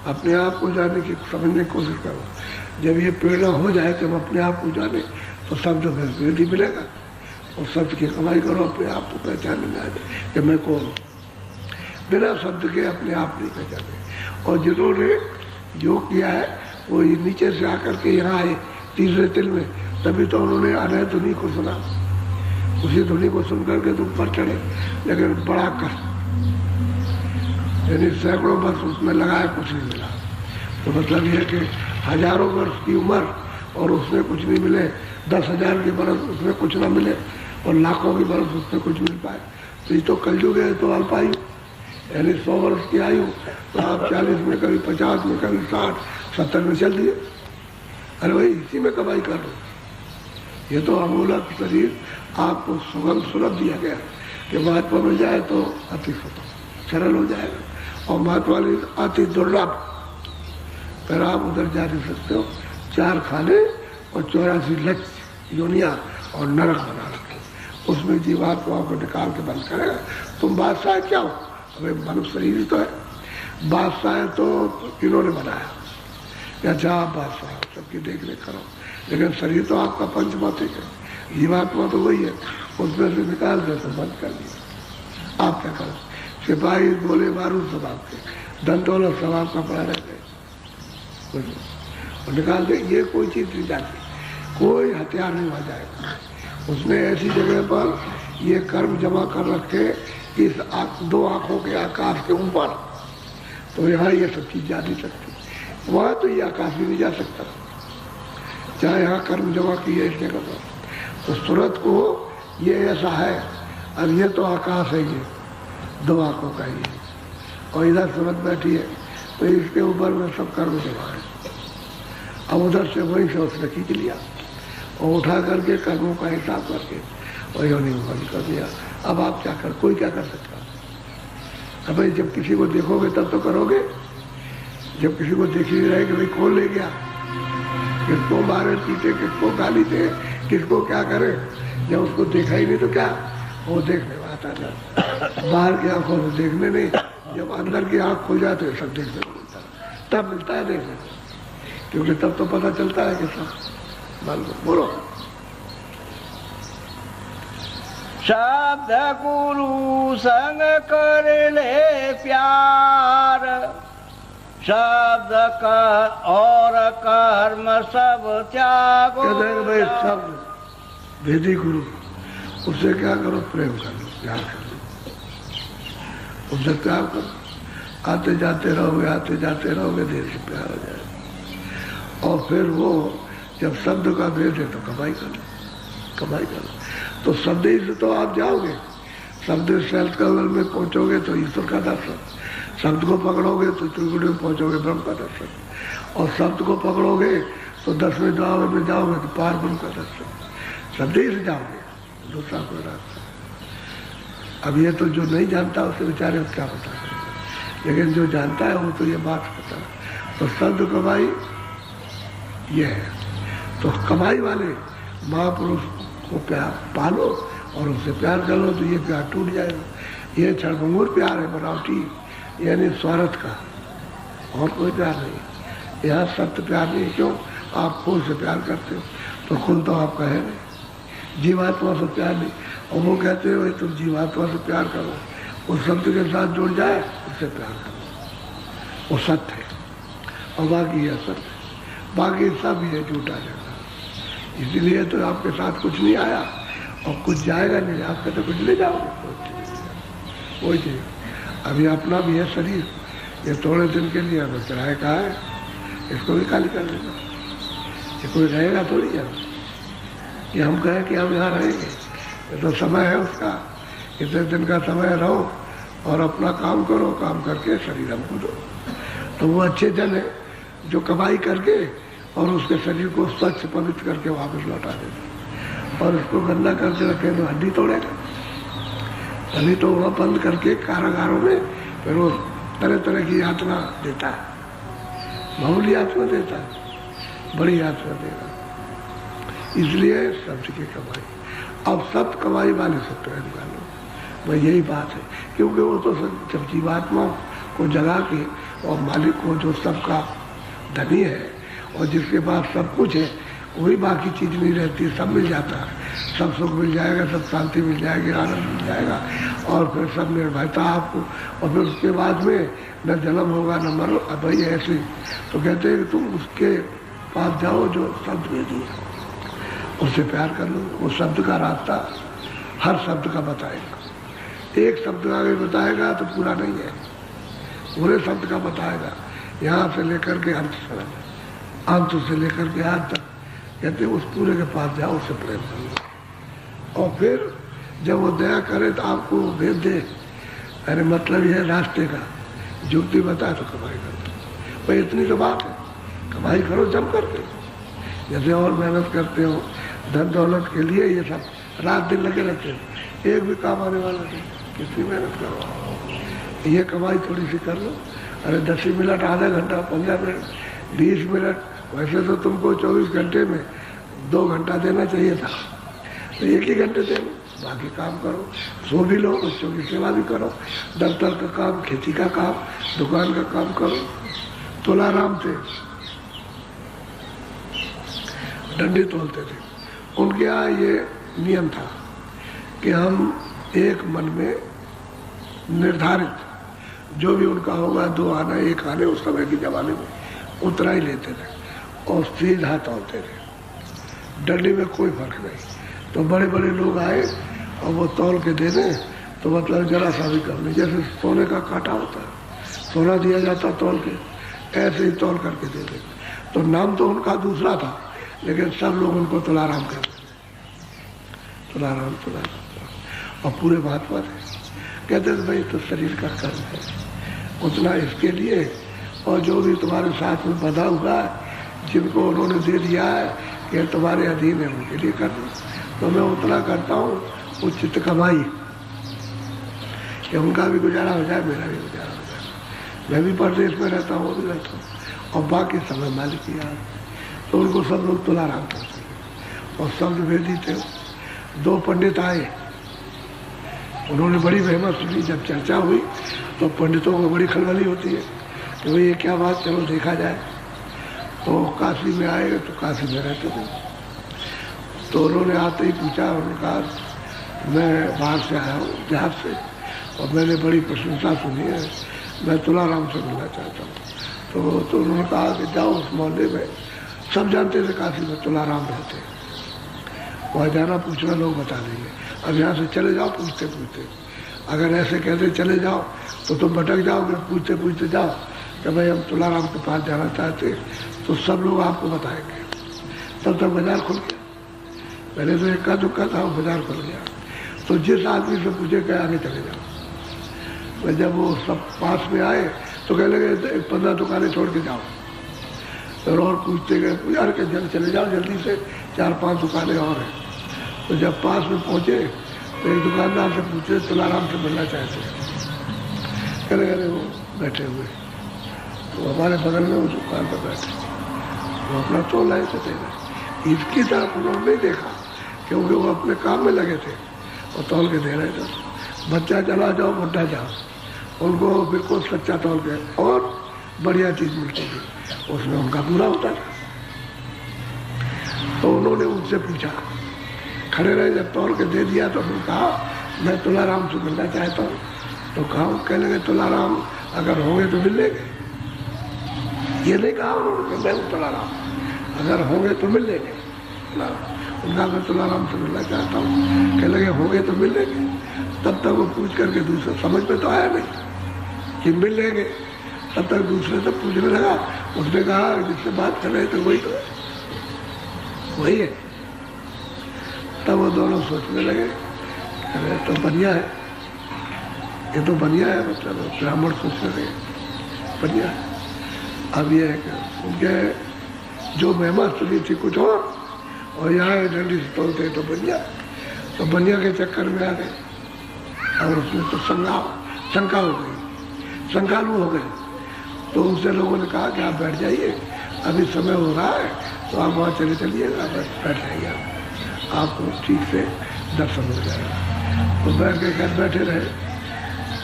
अपने आप को जाने की समझने की कोशिश करो। जब ये प्रेरणा हो जाए कि हम अपने आप को जाने तो शब्द भेद मिलेगा। और शब्द की कमाई करो, अपने आप को पहचानने में आ जाए कि मैं कौन हूँ। बिना शब्द के अपने आप नहीं पहचाने। और जिन्होंने योग किया है वो नीचे से आकर के यहाँ आए तीसरे तिल में, तभी तो उन्होंने अनय धुनी को सुना। उसी धुनी को सुन करके तुम पर चढ़े, लेकिन बड़ा कष्ट, यानी सैकड़ों वर्ष उसमें लगाया, कुछ नहीं मिला। तो मतलब ये कि हजारों वर्ष की उम्र और उसमें कुछ नहीं मिले, 10,000 के बरस उसमें कुछ ना मिले, और लाखों की बरस उसमें कुछ मिल पाए। तो ये तो कलयुग है, तो अल्पायु, यानी 100 वर्ष की आयु, तो आप 40 में, कभी 50 में, कभी 60, 70 में चल दिए। अरे भाई इसी में कमाई कर लो। ये तो अमूलक शरीर आपको सुगम सुलभ दिया गया कि महात्मा मिल जाए तो अति सरल हो जाएगा, और महात्मा अति दुर्लभ। फिर आप उधर जा नहीं सकते हो। 4 खाने और 84 लक्ष्य योनिया और नरक बना रखे, उसमें जीवात्माओं को निकाल के बंद करेगा। तुम बादशाह क्या हो? अरे मानव शरीर ही तो है। बादशाह तो इन्होंने बनाया, अच्छा आप बादशाह सबकी देख रेख करो, लेकिन शरीर तो आपका पंचभौतिक है। जीवात्मा तो वही है, उसमें से निकाल दे तो बंद कर दिया। आप क्या करो? सिपाही गोले बारूद सब आपके, धन दौलत सब आपका पड़ा रहते और निकाल दे। ये कोई चीज नहीं जाती, कोई हथियार नहीं हो जाएगा। उसने ऐसी जगह पर ये कर्म जमा कर रखे इस 2 आंखों के आकाश के ऊपर, तो यहाँ ये सब चीज जा नहीं सकती। वहाँ तो ये आकाश भी नहीं जा सकता, चाहे यहाँ कर्म जमा किए इस जगह पर। तो सूरत को ये ऐसा है, और ये तो आकाश है, ये 2 आंखों का ही, और इधर सूरत बैठी है, तो इसके ऊपर में सब कर्म जमा है। अब उधर से वहीं से उसने खींच लिया और उठा करके कर्मों का हिसाब करके और योनि में बंद कर दिया। अब आप क्या कर, कोई क्या कर सकता? अब भाई जब किसी को देखोगे तब तो करोगे, जब किसी को देख ही नहीं रहे कि भाई कौन ले गया, किसको मारे पीटे, किसको गाली दे, किसको क्या करे, जब उसको देखा ही नहीं तो क्या वो देखने में आता था। बाहर की आंखों से देखने नहीं, जब अंदर की आंख खुल जाए तो सब देखने को मिलता है, तब मिलता है देखने, क्योंकि तब तो पता चलता है कि सब मालूम। बोलो। शब्द गुरु संग कर ले प्यार, शब्द कर और कर्म सब त्यागो। कहते हैं भाई शब्द भेदी गुरु, उससे क्या करो? प्रेम कर लो, प्यार कर लो, उससे प्यार करो। आते जाते रहोगे, आते जाते रहोगे, देर से प्यार हो जाएगा। और फिर वो जब शब्द का भेद है तो कमाई कर लो, कमाई कर लो। तो शब्द से तो आप जाओगे, शब्द से कमल में पहुंचोगे तो ईश्वर का दर्शन, शब्द को पकड़ोगे तो त्रिगुण में पहुंचोगे, ब्रह्म का दर्शन, और शब्द को पकड़ोगे तो 10वें द्वार में जाओगे तो पार ब्रह्म का दर्शन। शब्द ही से जाओगे, दूसरा कोई रास्ता। अब ये तो जो नहीं जानता उसे बेचारे को क्या पता करेगा, लेकिन जो जानता है वो तो ये बात पता है। तो शब्द कमाई ये है। तो कमाई वाले महापुरुष को प्यार पालो और उससे प्यार कर लो, तो ये प्यार टूट जाएगा। ये क्षणभंगुर प्यार है, बनावटी, यानी स्वार्थ का, और कोई प्यार नहीं। यहाँ सत्य प्यार नहीं। क्यों? आप खुद से प्यार करते हो, तो खुद तो आपका है नहीं। जीवात्मा से प्यार नहीं, और वो कहते हो तुम जीवात्मा से प्यार करो, उस शब्द के साथ जुड़ जाए उससे प्यार करो, वो सत्य है। और बाकी है सत्य, बाकी सब ये झूठा जगह। इसीलिए तो आपके साथ कुछ नहीं आया और कुछ जाएगा नहीं, आपके तो कुछ ले जाओगे, कोई चीज। अभी अपना भी है शरीर, ये थोड़े दिन के लिए हमें किराए का है, इसको भी खाली कर देना। ये कोई रहेगा थोड़ी है कि हम कहें कि हम यहाँ रहेंगे, ये तो समय है उसका। इतने दिन का समय रहो और अपना काम करो, काम करके शरीर हमको दो। तो वो अच्छे जन है जो कमाई करके और उसके शरीर को स्वच्छ पवित्र करके वापस लौटा देते, और उसको गंदा करके रखे तो हड्डी तोड़ेगा। अभी तो वह बंद करके कारागारों में फिर वो तरह तरह की यातना देता है, मामूली यातना देता है, बड़ी यातना देगा। इसलिए शब्द की कमाई, अब सब कमाई वाले से प्रेम कर लो, वह यही बात है। क्योंकि वो तो जब जीवात्मा को जगा के और मालिक को जो सबका धनी है और जिसके पास सब कुछ है, कोई बाकी चीज़ नहीं रहती, सब मिल जाता है, सब सुख मिल जाएगा, सब शांति मिल जाएगी, आनंद मिल जाएगा और फिर सब निर्भयता आपको, और फिर उसके बाद में न जन्म होगा न मरो। अब भाई ऐसे तो कहते हैं कि तुम उसके पास जाओ जो शब्द दे दिया, उससे प्यार कर लो। वो शब्द का रास्ता हर शब्द का बताएगा, एक शब्द का आगे बताएगा तो पूरा नहीं है, पूरे शब्द का बताएगा, यहाँ से लेकर के अंत तक, अंत से लेकर के अंत तक। कहते उस पूरे के पास जाओ, उससे प्रेम करो और फिर जब वो दया करे तो आपको भेज दे। अरे मतलब यह रास्ते का जुक्ति बताए तो कमाई करो। भाई इतनी तो बात है, कमाई करो जम करके, जैसे और मेहनत करते हो धन दौलत के लिए, ये सब रात दिन लगे रहते हो, एक भी काम आने वाला नहीं। कितनी मेहनत करो, ये कमाई थोड़ी सी कर लो। अरे 10 मिनट, आधा घंटा, 15 मिनट, 20 मिनट, वैसे तो तुमको 24 घंटे में 2 घंटा देना चाहिए था, तो 1 ही घंटे दे लो, बाकी काम करो, सो भी लो, बच्चों की सेवा भी करो, दफ्तर का काम, खेती का काम, दुकान का काम करो। तुलाराम थे, डंडी तोलते थे, उनके यहाँ ये नियम था कि हम एक मन में निर्धारित जो भी उनका होगा 2 आना 1 आने उस समय के जमाने में उतना ही लेते थे और सीधा तोलते थे, डंडी में कोई फर्क नहीं। तो बड़े बड़े लोग आए और वो तौल के दे दें तो मतलब जरा सा भी कम नहीं, जैसे सोने का कांटा होता है, सोना दिया जाता तौल के, ऐसे ही तौल करके दे दें। तो नाम तो उनका दूसरा था, लेकिन सब लोग उनको तुलाराम कहते, तुलाराम तुलाराम, और पूरे महात्मा थे। कहते थे भाई तो शरीर का कर्म है, उतना इसके लिए, और जो भी तुम्हारे साथ में बंधा हुआ है, जिनको उन्होंने दे दिया है कि तुम्हारे अधीन है, उनके लिए कर दो। तो मैं उतना करता हूँ उचित कमाई कि उनका भी गुजारा हो जाए, मेरा भी गुजारा हो जाए। मैं भी परदेश में रहता हूँ, वो भी रहता हूँ, और बाकी समय मालिक की याद। तो उनको सब लोग तुलाराम करते हैं और शब्द भेदी थे। 2 पंडित आए, उन्होंने बड़ी मेहनत सुनी। जब चर्चा हुई तो पंडितों को बड़ी खलबली होती है कि भाई ये क्या बात, चलो देखा जाए। तो काशी में आए, तो काशी में रहते थे, तो उन्होंने आते ही पूछा, उन्होंने कहा मैं बाहर से आया हूँ जहाज से, और मैंने बड़ी प्रशंसा सुनी है, मैं तुलाराम से मिलना चाहता हूँ। तो उन्होंने कहा कि जाओ उस मोहल्ले में, सब जानते थे काशी में तुलाराम रहते हैं, वहाँ जाना पूछना लोग बता देंगे। अब यहाँ से चले जाओ पूछते पूछते, अगर ऐसे कहते चले जाओ तो तुम भटक जाओगे, पूछते पूछते जाओ कि भाई हम तुलाराम के पास जाना चाहते, तो सब लोग आपको बताएंगे। तब तक बाजार खुल गया, पहले तो इक्का दुक्का था, बाजार खुल गया। तो जिस आदमी से पूछे कहे आगे चले जाओ। तो जब वो सब पास में आए तो कह लगे 15 दुकानें छोड़ के जाओ। फिर और पूछते गए, यार के जल्द चले जाओ, जल्दी से 4-5 दुकानें और हैं। तो जब पास में पहुँचे तो एक दुकानदार से पूछे तुलाराम से मिलना चाहते हैं, कह लगे वो बैठे हुए, तो हमारे बगल में वो दुकान पर बैठे, वो अपना तोल लाए थे। इसकी तरफ उन्होंने नहीं देखा क्योंकि वो अपने काम में लगे थे और तौल के दे रहे थे। बच्चा चला जाओ, बुढ़ा जाओ, उनको बिल्कुल सच्चा तौल के और बढ़िया चीज़ मिलती थी, उसमें उनका पूरा होता था। तो उन्होंने उनसे पूछा, खड़े रहे, जब तौल के दे दिया तो उन्होंने कहा मैं तुलाराम से मिलना चाहता हूँ। तो कहा, कह लगे तुलाराम अगर होंगे तो मिल लेंगे। ये नहीं कहा उन्होंने मैं तुलाराम, अगर होंगे तो मिल लेंगे। उनका मैं तुलाराम से मिलना चाहता हूँ, कह लगे होंगे तो मिल लेंगे। तब तक वो पूछ करके दूसरा, समझ में तो आया नहीं कि मिल लेंगे, तब तक दूसरे से पूछने लगा। उसने कहा जिससे बात कर रहे थे वही तो है, वही है। तब वो दोनों सोचने लगे, अरे तो बढ़िया है, ये तो बढ़िया है, मतलब ब्राह्मण सोचने लगे बढ़िया है। अब ये है कि उनके जो महिमा सुनी थी कुछ और यहाँ डंडी से तोलते तो बढ़िया, तो बढ़िया के चक्कर में आ गए और उसमें तो शंका हो गई, शंकालु हो गए। तो उनसे लोगों ने कहा कि आप बैठ जाइए, अभी समय हो रहा है, तो आप वहाँ चले चलिएगा, बैठ जाइए, आपको ठीक से दर्शन हो जाएगा। तो बैठ के घर बैठे रहे।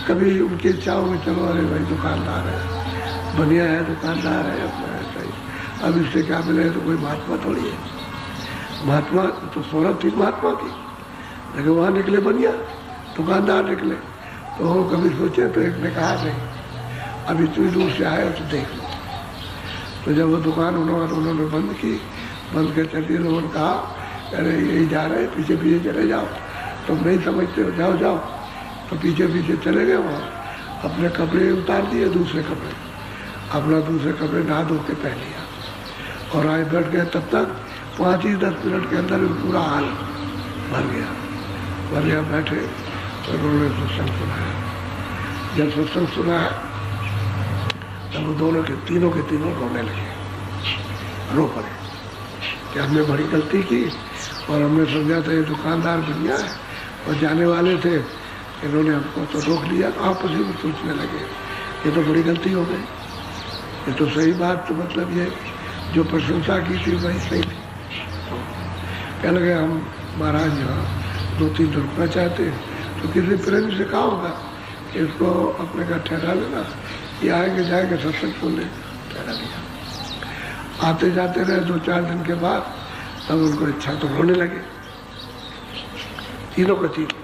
कभी उनकी इच्छा हो कि चलो अरे भाई दुकानदार है, बढ़िया है, दुकानदार है, अपना ऐसा ही। अब इससे क्या मिले, तो कोई महात्मा थोड़ी है। महात्मा तो शोहरत थी महात्मा की, लेकिन वहाँ निकले बढ़िया दुकानदार निकले। तो वो कभी सोचे, तो एक ने कहा नहीं, अब इतनी दूर से आए तो देख लो। तो जब वो दुकान उन्होंने बंद की, बंद कर चलिए, लोगों ने कहा अरे यही जा रहे, पीछे पीछे चले जाओ, तुम नहीं समझते हो, जाओ जाओ। तो पीछे पीछे चले गए। वहाँ अपने कपड़े उतार दिए, दूसरे कपड़े, अपना दूसरे कपड़े नहा धो के पहन लिया और आए बैठ गए। तब तक 5 ही 10 मिनट के अंदर पूरा हाल भर गया। बैठे तो उन्होंने सत्संग सुनाया। जब सत्संग सुनाया तब वो दोनों के तीनों रोने लगे, रो पड़े कि हमने बड़ी गलती की और हमने समझा था ये दुकानदार बढ़िया है और जाने वाले थे, इन्होंने हमको तो रोक लिया। तो आपस में सोचने लगे ये तो बड़ी गलती हो गई, ये तो सही बात, तो मतलब ये जो प्रशंसा की थी वही सही थी। तो कह लगे हम महाराज यहाँ 2-3 रुपया चाहते, तो किसी प्रेम से कहा होगा कि इसको अपने घर ठहरा लेना, ये आएंगे जाएंगे सत्संग सुन ले, ठहरा लिया। आते जाते रहे 2-4 दिन के बाद, तब उनको इच्छा तो रोने लगे, तीनों का तीनों।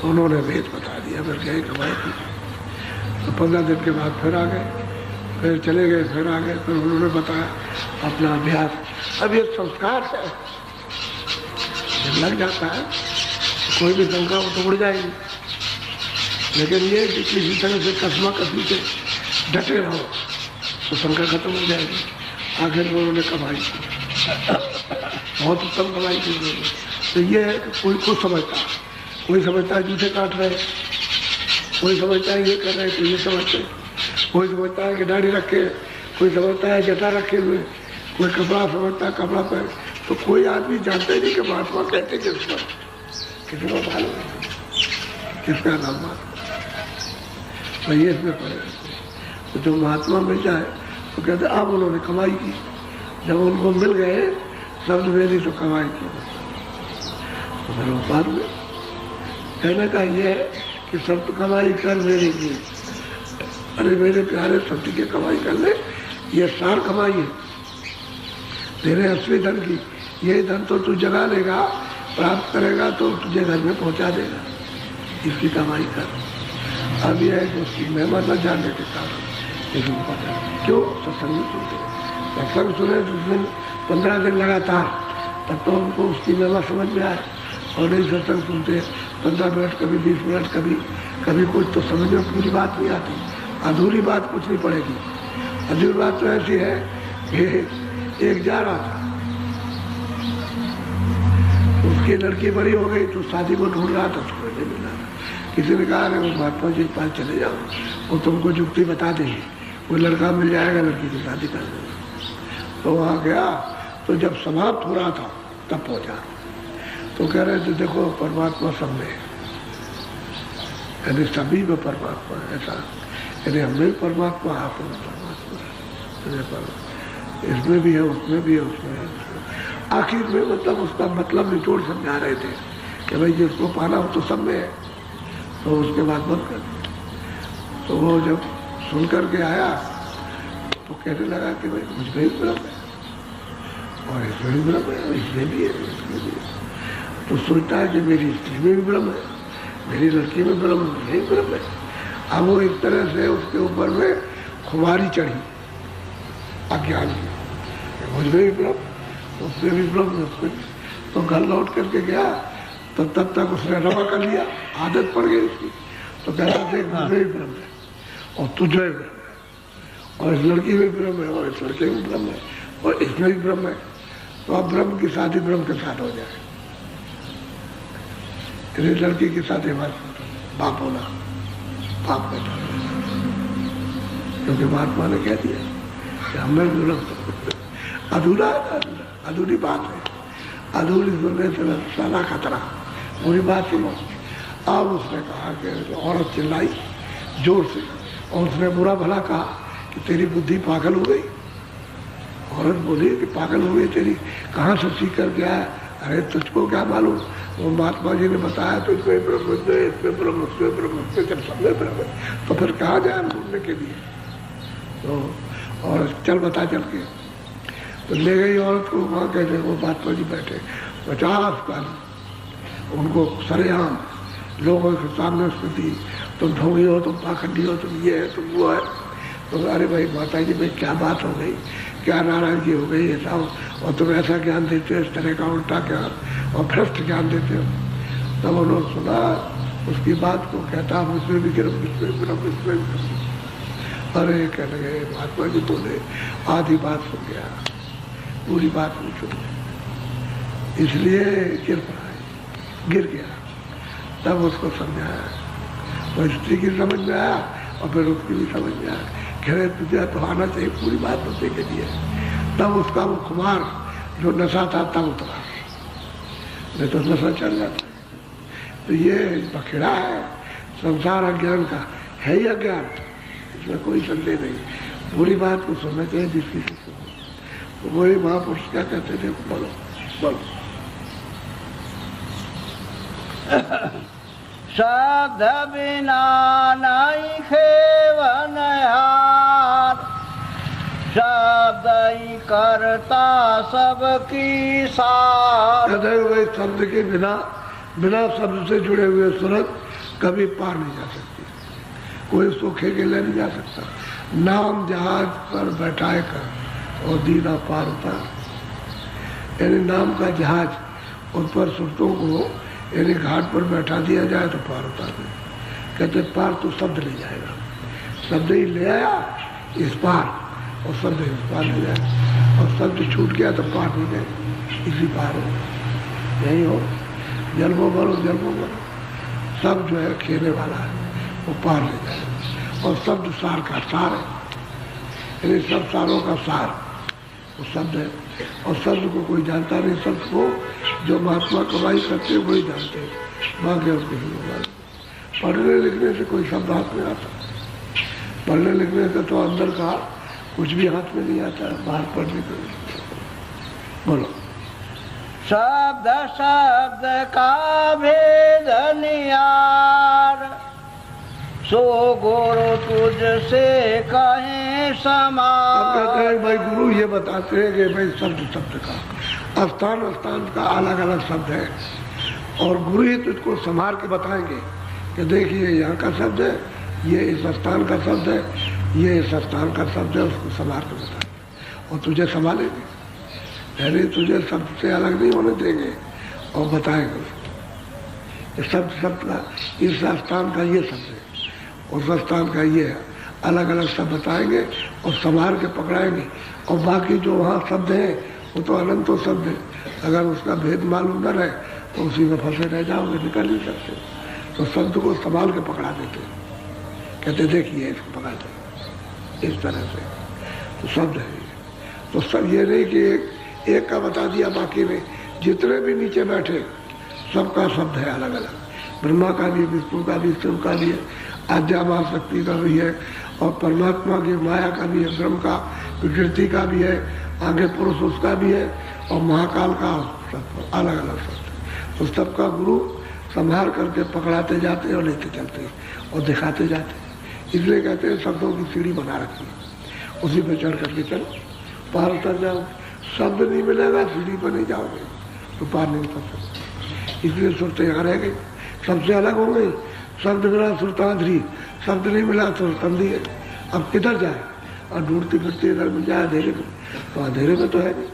उन्होंने भेद बता दिया, फिर गए कमाई की। तो 15 दिन के बाद फिर आ गए, फिर चले गए, फिर आ गए। फिर उन्होंने बताया अपना अभ्यास। अब ये संस्कार है, जब लग जाता है तो कोई भी शंका वो तो उड़ जाएगी। लेकिन ये कि किसी तरह से कसमा कसमी से डटे रहो तो शंका खत्म हो जाएगी। आखिर में उन्होंने कमाई की, बहुत उत्तम कमाई की उन्होंने। तो ये है कि कोई समझता है जूठे काट रहे, कोई समझता है ये कर रहे, तो ये समझते, कोई समझता है कि दाढ़ी रखे, कोई समझता है जटा रखे हुए, कोई कपड़ा समझता है कपड़ा पहन। तो कोई आदमी जानता ही नहीं कि महात्मा कहते किसको, किसी को मालूम नहीं किसका नाम महात्मा। तो ये इसमें पड़े। तो जो महात्मा मिल जाए तो कहते अब उन्होंने कमाई की। जब उनको मिल गए शब्द वेदी तो कमाई की। तो फिर वो बाद में कहने का ये है कि सब तो कमाई कर मेरे की, अरे मेरे प्यारे सत्य की कमाई कर ले, ये सार कमाई है तेरे असली धन की। ये धन तो तू जगा लेगा, प्राप्त करेगा तो तुझे घर में पहुंचा देगा, इसकी कमाई कर। अब यह है कि उसकी महिमा न जानने के कारण इसमें पता क्यों सत्संग सुनते, सत्संग सुने जिस दिन 15 दिन लगातार, तब तो उनको उसकी महिमा समझ में आए। और नहीं सत्संग सुनते 15 मिनट, कभी 20 मिनट, कभी कुछ, तो समझ में पूरी बात नहीं आती, अधूरी बात कुछ नहीं पड़ेगी। अधूरी बात तो ऐसी है कि एक जा रहा था, उसकी लड़की बड़ी हो गई तो शादी को ढूंढ रहा था, उसको नहीं मिला। किसी ने कहा वो महात्मा जी के पास चले जाओ, वो तुमको जुक्ति बता देंगे, कोई लड़का मिल जाएगा, लड़की की शादी कर देगा। तो वहाँ गया, तो जब समाप्त हो रहा था तब पहुँचा। तो कह रहे थे देखो परमात्मा सब में, यानी सभी में परमात्मा है, ऐसा यानी हम में परमात्मा, आप में परमात्मा, इसमें भी है, उसमें भी है, उसमें है। आखिर में मतलब उसका मतलब निचोड़ समझा रहे थे कि भाई जिसको पाना हो तो सब में है। तो उसके बाद बंद कर दिया। तो वो जब सुन कर के आया तो कहने लगा कि भाई मुझ में भी ब्रह्म है और इसमें भी ब्रह्म है, इसमें भी है, इसमें भी है। तो सोचता है कि मेरी स्त्री में भी ब्रह्म है, मेरी लड़की में ब्रह्म है, मेरी ब्रह्म है। अब वो एक तरह से उसके ऊपर में खुमारी चढ़ी अज्ञान की, मुझ में भी ब्रह्म, उसमें भी ब्रह्म, उसमें। तो घर लौट करके गया तो तब तक उसने रवा कर लिया, आदत पड़ गई उसकी। तो कहता थे मुझे भी ब्रह्म है और तुझे भी ब्रह्म है और इस लड़की में ब्रह्म है और इस लड़के में ब्रह्म है और इसमें भी ब्रह्म है। तो अब ब्रह्म की शादी ब्रह्म के साथ हो जाए। इस लड़की के साथ बाप होना, बाप बेटा, क्योंकि महात्मा ने कह दिया कि हमें ब्रह्म अधूरा है, अधूरी बात है, अधूरी सुनने से सारा खतरा, पूरी बात सुनो। अब उसने कहा कि औरत चिल्लाई जोर से और उसने बुरा भला कहा कि तेरी बुद्धि पागल हो गई। औरत बोली कि पागल हो गई तेरी, कहाँ से सीख कर गया है? अरे तुझको क्या मालूम, वो महात्मा जी ने बताया तो इसमें ब्रह्म, इसमें ब्रह्म, इसमें ब्रह्म, जब सबने ब्रह्म तो फिर कहाँ जाए ढूंढने के लिए। तो और चल बता चल के तो ले गई औरत को वहाँ कहते वो महात्मा जी बैठे 50 गाली उनको सरेआम लोगों के सामने उसको दी। तुम ढोंगी हो, तुम पाखंडी हो, तुम ये है, तुम वो है। तो अरे भाई माता जी भाई क्या बात हो गई, क्या नाराजगी हो गई ऐसा हो, और तुम ऐसा ज्ञान देते हो, इस तरह का उल्टा ज्ञान और भ्रष्ट ज्ञान देते हो। तब उन्होंने सुना उसकी बात को, कहता मुझमें भी गिरम, इसमें गिरम, इसमें भी। अरे कहने लगे महात्मा जी बोले आधी बात सुन गया, पूरी बात नहीं सुनी, इसलिए गिर गया। तब उसको समझाया, तो स्त्री की समझ में आया और फिर उसकी भी समझ में आया, खैर तुझे तो आना चाहिए पूरी बात होने के लिए। तब उसका वो खुमार जो नशा था तब उतरा, नहीं तो नशा चल जाता। तो ये बखेड़ा है संसार अज्ञान का, है ही अज्ञान, इसमें कोई संदेह नहीं। पूरी बात को सुनना चाहिए जिसकी से सुनो। तो वही महापुरुष क्या कहते थे, बोलो बोलो। शब्द बिना नहीं खेवन हार, शब्द ही करता सबकी सार। भाई शब्द के बिना, बिना शब्द से जुड़े हुए सूरत कभी पार नहीं जा सकती, कोई उसको खेके ले नहीं जा सकता। नाम जहाज पर बैठाए कर और दीना पार उतार, यानी नाम का जहाज उन पर सुरतों को यानी घाट पर बैठा दिया जाए तो पार उतार दे। कहते पार तो शब्द ले जाएगा, शब्द ही ले आया इस पार और शब्द इस पार ले जाए, और शब्द छूट गया तो पार नहीं गए, इसी पार हो। यही हो, जन्मों भरो जन्मों भरो, सब जो है खेने वाला है वो पार ले जाए। और शब्द सार का सार है, यानी सब सारों का सार वो शब्द है। और शब्द को कोई जानता नहीं, शब्द को जो महात्मा कमाई करते हैं वही जानते हैं, बाकी और किसी को जानते। पढ़ने लिखने से कोई शब्द हाथ में आता, पढ़ने लिखने से तो अंदर का कुछ भी हाथ में नहीं आता, बाहर पढ़ने के लिए। बोलो। शब्द शब्द का भेद नियार, सो गुरु तुझसे कहे समान। कहते हैं भाई गुरु ये बताते हैं कि भाई शब्द शब्द का, स्थान स्थान का अलग अलग शब्द है, और गुरु ही तुझको संभाल के बताएंगे कि देखिए यहाँ का शब्द है, ये इस स्थान का शब्द है, ये इस स्थान का शब्द है, उसको संभाल के बताएंगे और तुझे संभालेंगे। यानी तुझे शब्द से अलग नहीं होने देंगे और बताएंगे उसको शब्द शब्द का, इस स्थान का ये शब्द है, उस स्थान का ये है, अलग अलग शब्द बताएंगे और संभाल के पकड़ाएंगे। और बाकी जो वहाँ शब्द है वो तो अनंतो शब्द है, अगर उसका भेद मालूम न रहे तो उसी में फंसे रह जाओगे, निकल नहीं सकते। तो शब्द को संभाल के पकड़ा देते, कहते देखिए इसको पकड़ दे इस तरह से, तो शब्द है। तो सब ये नहीं कि एक का बता दिया, बाकी में जितने भी नीचे बैठे सबका शब्द है अलग अलग, ब्रह्मा का भी, विष्णु का भी, शिव का भी है, आद्या शक्ति का भी है, और परमात्मा की माया का भी है, ब्रह्म का, विकृति का भी है, आगे पुरुष उसका भी है, और महाकाल का सब अलग अलग शब्द। तो सबका गुरु संभाल करके पकड़ाते जाते और लेते चलते और दिखाते जाते। इसलिए कहते हैं शब्दों की सीढ़ी बना रखी, उसी पर चढ़ करके चलो, पार उतर जाओ। शब्द नहीं मिलेगा सीढ़ी पर नहीं जाओगे तो पार नहीं उतर सकते। इसलिए सुरते यहाँ रह गई, सबसे अलग हो गई। शब्द मिला सुरतांध्री, शब्द नहीं मिला तो तंदी है। अब किधर जाए, और ढूंढती फिरती इधर मिल जाए अंधेरे में, तो अंधेरे में तो है नहीं।